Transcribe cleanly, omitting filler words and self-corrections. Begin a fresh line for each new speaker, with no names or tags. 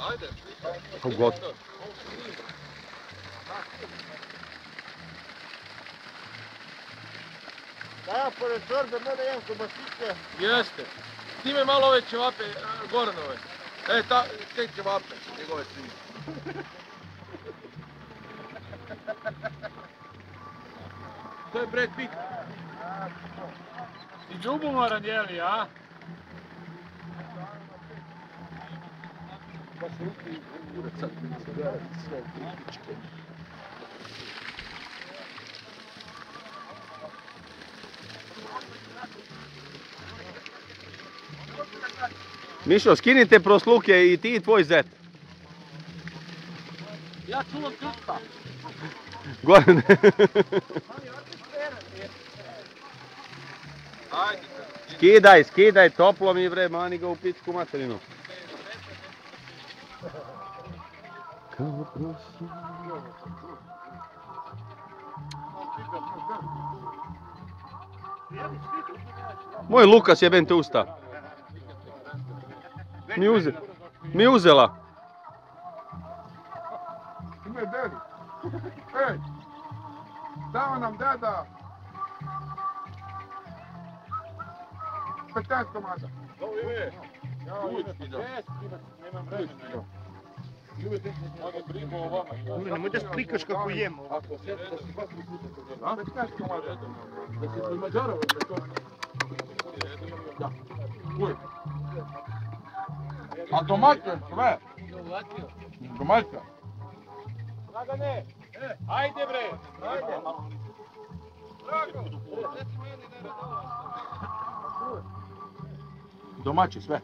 Ajde.
Gotovo.
Da ja pored torbe možda imam kobasice.
Jeste. Ti me malo ove ćevape, Goranove. Te ćevape, njegove svinje. To je Brad Pitt.
I ljubomoran je li, a?
Mišo, skinite prosluke i ti i tvoj zet.
Ja čuvam krsta.
Goran.
Ajde.
Skidaj, toplo mi bre, mani ga u pičku materinu. Moj Lukas jebem te usta. Mi uzela.
Ime deli. Ej, dao nam deda 15 komada.
Ovo ime.
Nemam vremena.
Nemoj da splikaš kako jemo.
15 komada.
Da si od Mađara to. Da. Uj.
A domaće sve. Domaće.
Dragane, ajde bre, ajde.
Domaće sve.